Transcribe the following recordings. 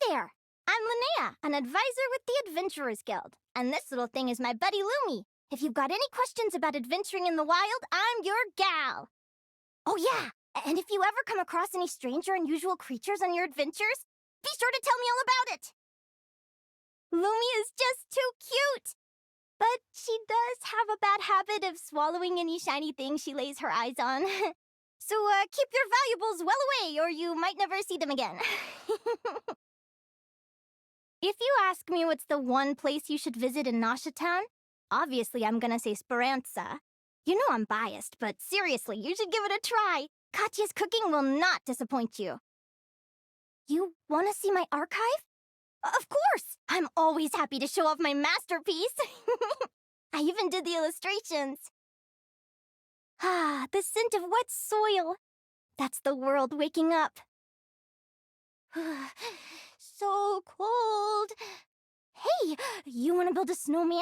there! I'm Linnea, an advisor with the Adventurers Guild, and this little thing is my buddy Lumi. If you've got any questions about adventuring in the wild, I'm your gal! Oh yeah, and if you ever come across any strange or unusual creatures on your adventures, be sure to tell me all about it! Lumi is just too cute! But she does have a bad habit of swallowing any shiny thing she lays her eyes on. So keep your valuables well away, or you might never see them again. If you ask me what's the one place you should visit in Nasha Town, obviously I'm gonna say Speranza. You know I'm biased, but seriously, you should give it a try. Katya's cooking will not disappoint you. You wanna see my archive? Of course! I'm always happy to show off my masterpiece! I even did the illustrations. Ah, the scent of wet soil. That's the world waking up. So cold. Hey, you want to build a snowman?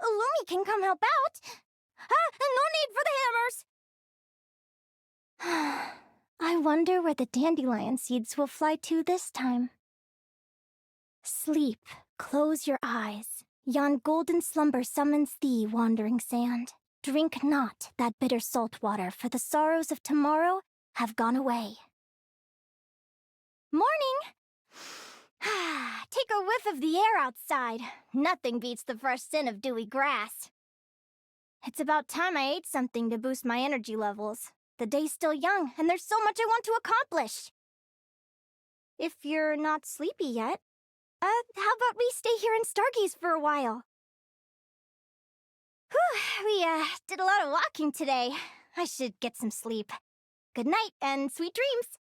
Lumi can come help out. No need for the hammers. I wonder where the dandelion seeds will fly to this time. Sleep, close your eyes. Yon golden slumber summons thee, wandering sand. Drink not that bitter salt water, for the sorrows of tomorrow have gone away. Morning! Take a whiff of the air outside. Nothing beats the fresh scent of dewy grass. It's about time I ate something to boost my energy levels. The day's still young, and there's so much I want to accomplish. If you're not sleepy yet, how about we stay here and stargaze for a while? Whew, we did a lot of walking today. I should get some sleep. Good night and sweet dreams.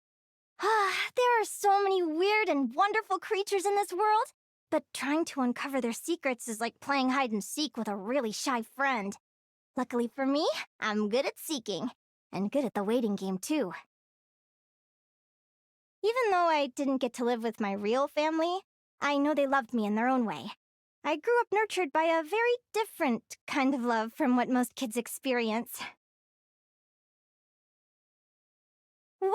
There are so many weird and wonderful creatures in this world, but trying to uncover their secrets is like playing hide and seek with a really shy friend. Luckily for me, I'm good at seeking, and good at the waiting game too. Even though I didn't get to live with my real family, I know they loved me in their own way. I grew up nurtured by a very different kind of love from what most kids experience. Wow!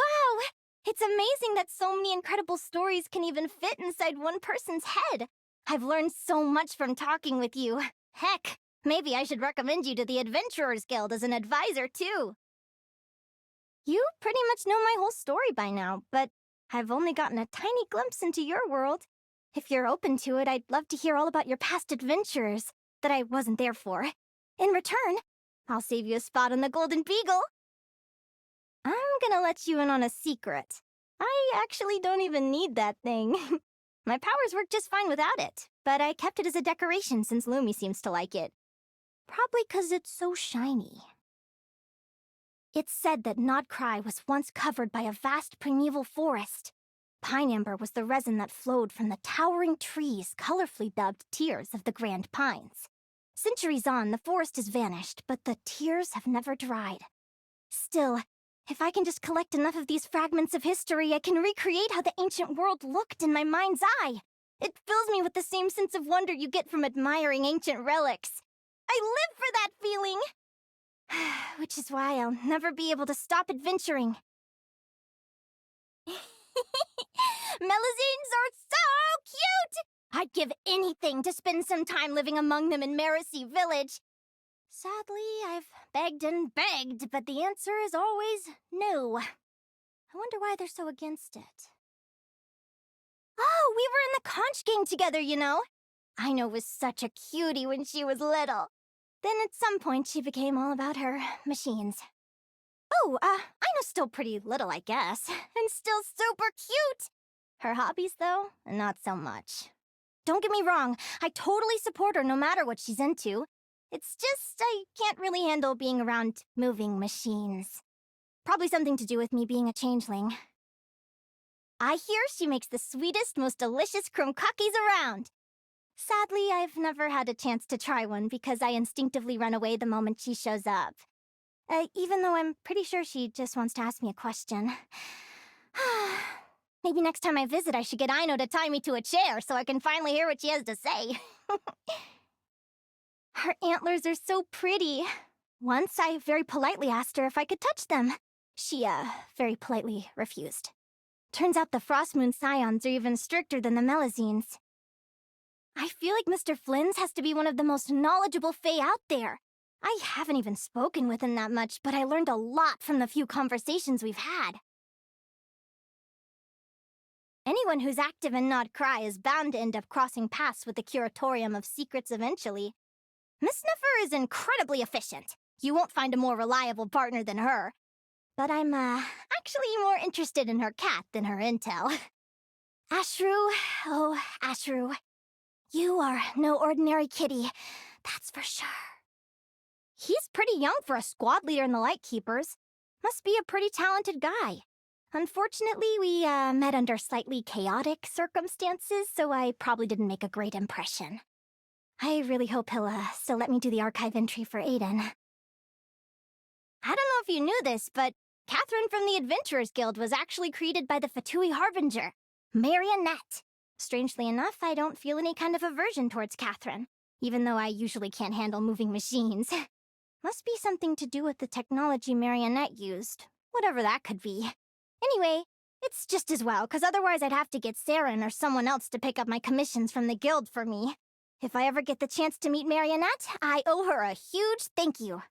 It's amazing that so many incredible stories can even fit inside one person's head. I've learned so much from talking with you. Heck, maybe I should recommend you to the Adventurers Guild as an advisor, too. You pretty much know my whole story by now, but I've only gotten a tiny glimpse into your world. If you're open to it, I'd love to hear all about your past adventures that I wasn't there for. In return, I'll save you a spot on the Golden Beagle. I'm gonna let you in on a secret. I actually don't even need that thing. My powers work just fine without it, but I kept it as a decoration since Lumi seems to like it. Probably 'cause it's so shiny. It's said that Nodcry was once covered by a vast primeval forest. Pine amber was the resin that flowed from the towering trees colorfully dubbed Tears of the Grand Pines. Centuries on, the forest has vanished, but the tears have never dried. Still, if I can just collect enough of these fragments of history, I can recreate how the ancient world looked in my mind's eye. It fills me with the same sense of wonder you get from admiring ancient relics. I live for that feeling! Which is why I'll never be able to stop adventuring. Melazines are so cute! I'd give anything to spend some time living among them in Marasi Village. Sadly, I've begged and begged, but the answer is always no. I wonder why they're so against it. Oh, we were in the conch gang together, you know. Aino was such a cutie when she was little. Then at some point she became all about her machines. Oh, Aino's still pretty little, I guess, and still super cute. Her hobbies, though, not so much. Don't get me wrong, I totally support her no matter what she's into. It's just I can't really handle being around moving machines. Probably something to do with me being a changeling. I hear she makes the sweetest, most delicious krumkakis around. Sadly, I've never had a chance to try one because I instinctively run away the moment she shows up. Even though I'm pretty sure she just wants to ask me a question. Maybe next time I visit I should get Aino to tie me to a chair so I can finally hear what she has to say. Her antlers are so pretty. Once I very politely asked her if I could touch them. She, very politely refused. Turns out the Frost Moon Scions are even stricter than the Melazines. I feel like Mr. Flynn's has to be one of the most knowledgeable Fae out there. I haven't even spoken with him that much, but I learned a lot from the few conversations we've had. Anyone who's active in Nod Cry is bound to end up crossing paths with the Curatorium of Secrets eventually. Miss Sniffer is incredibly efficient. You won't find a more reliable partner than her. But I'm, actually more interested in her cat than her intel. Ashru, oh, Ashru. You are no ordinary kitty, that's for sure. He's pretty young for a squad leader in the Lightkeepers. Must be a pretty talented guy. Unfortunately, we, met under slightly chaotic circumstances, so I probably didn't make a great impression. I really hope he'll, still let me do the archive entry for Aiden. I don't know if you knew this, but Catherine from the Adventurers Guild was actually created by the Fatui Harbinger, Marionette. Strangely enough, I don't feel any kind of aversion towards Catherine, even though I usually can't handle moving machines. Must be something to do with the technology Marionette used, whatever that could be. Anyway, it's just as well, because otherwise I'd have to get Saren or someone else to pick up my commissions from the guild for me. If I ever get the chance to meet Marionette, I owe her a huge thank you.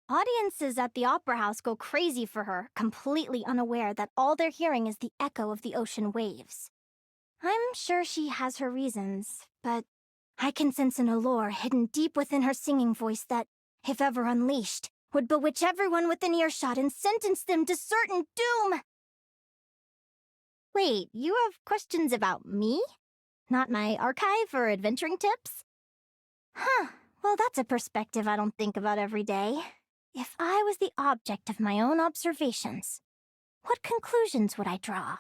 Audiences at the Opera House go crazy for her, completely unaware that all they're hearing is the echo of the ocean waves. I'm sure she has her reasons, but I can sense an allure hidden deep within her singing voice that, if ever unleashed, would bewitch everyone within earshot and sentence them to certain doom! Wait, you have questions about me? Not my archive or adventuring tips? Huh, well that's a perspective I don't think about every day. If I was the object of my own observations, what conclusions would I draw?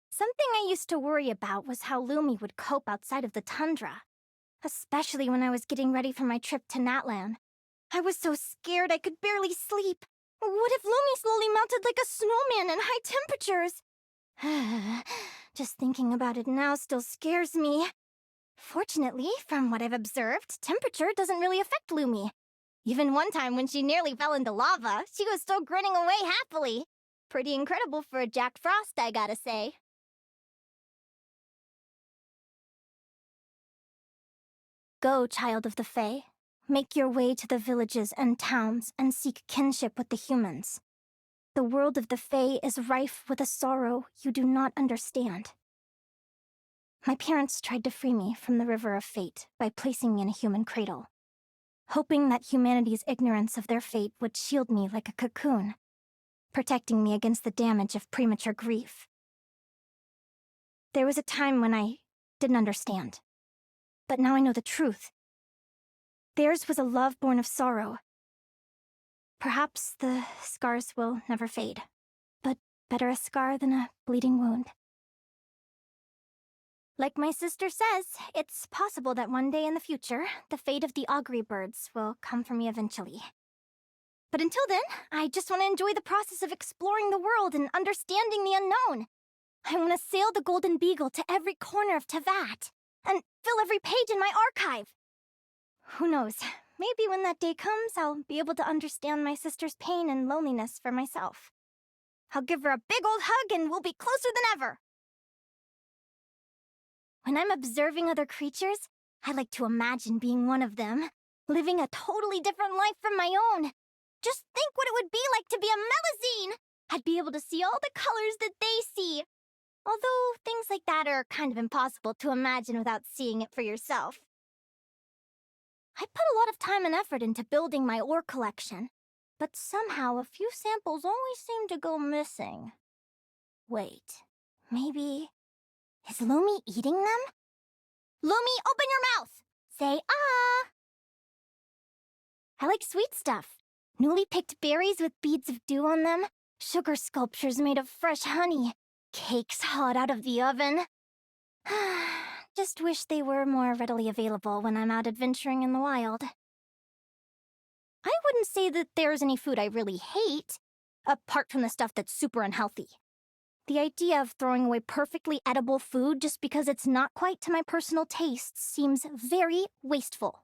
Something I used to worry about was how Lumi would cope outside of the tundra, especially when I was getting ready for my trip to Natlan. I was so scared I could barely sleep. What if Lumi slowly melted like a snowman in high temperatures? Just thinking about it now still scares me. Fortunately, from what I've observed, temperature doesn't really affect Lumi. Even one time when she nearly fell into lava, she was still grinning away happily. Pretty incredible for a Jack Frost, I gotta say. Go, child of the Fae. Make your way to the villages and towns and seek kinship with the humans. The world of the Fae is rife with a sorrow you do not understand. My parents tried to free me from the river of fate by placing me in a human cradle, hoping that humanity's ignorance of their fate would shield me like a cocoon, protecting me against the damage of premature grief. There was a time when I didn't understand, but now I know the truth. Theirs was a love born of sorrow. Perhaps the scars will never fade, but better a scar than a bleeding wound. Like my sister says, it's possible that one day in the future, the fate of the augury birds will come for me eventually. But until then, I just want to enjoy the process of exploring the world and understanding the unknown. I want to sail the Golden Beagle to every corner of Tevat, and fill every page in my archive. Who knows, maybe when that day comes, I'll be able to understand my sister's pain and loneliness for myself. I'll give her a big old hug and we'll be closer than ever. When I'm observing other creatures, I like to imagine being one of them, living a totally different life from my own. Just think what it would be like to be a Melazine! I'd be able to see all the colors that they see. Although things like that are kind of impossible to imagine without seeing it for yourself. I put a lot of time and effort into building my ore collection, but somehow a few samples always seem to go missing. Wait, maybe... is Lumi eating them? Lumi, open your mouth! Say ah! I like sweet stuff. Newly picked berries with beads of dew on them, sugar sculptures made of fresh honey, cakes hot out of the oven. Just wish they were more readily available when I'm out adventuring in the wild. I wouldn't say that there's any food I really hate, apart from the stuff that's super unhealthy. The idea of throwing away perfectly edible food just because it's not quite to my personal tastes seems very wasteful.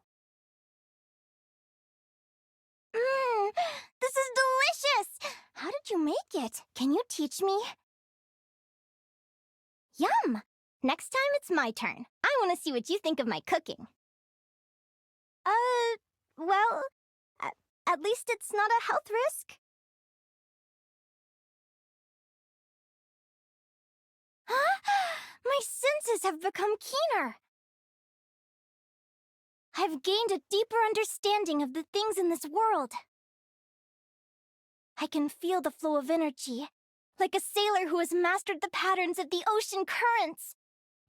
make it? Can you teach me? Yum! Next time it's my turn. I want to see what you think of my cooking. Well, at least it's not a health risk. Huh? My senses have become keener. I've gained a deeper understanding of the things in this world. I can feel the flow of energy, like a sailor who has mastered the patterns of the ocean currents.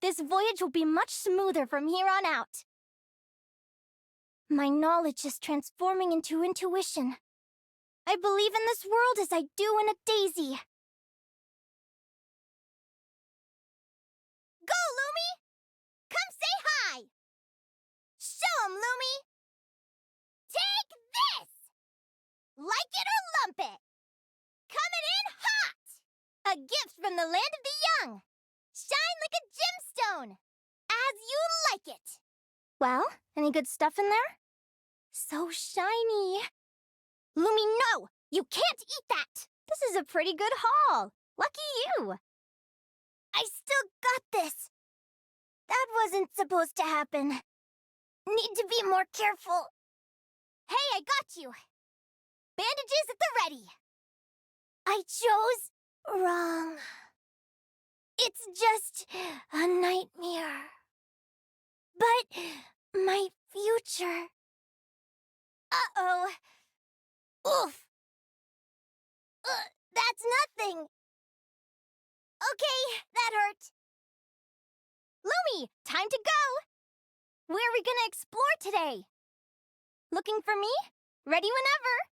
This voyage will be much smoother from here on out. My knowledge is transforming into intuition. I believe in this world as I do in a daisy. Go, Lumi! Come say hi! Show 'em, Lumi! Take this! Like it or lump it! Coming in hot! A gift from the land of the young! Shine like a gemstone! As you like it! Well, any good stuff in there? So shiny! Lumi, no! You can't eat that! This is a pretty good haul! Lucky you! I still got this! That wasn't supposed to happen. Need to be more careful. Hey, I got you! Bandages at the ready! I chose wrong. It's just a nightmare. But my future... Uh-oh. Oof. That's nothing. Okay, that hurt. Lumi, time to go! Where are we gonna explore today? Looking for me? Ready whenever.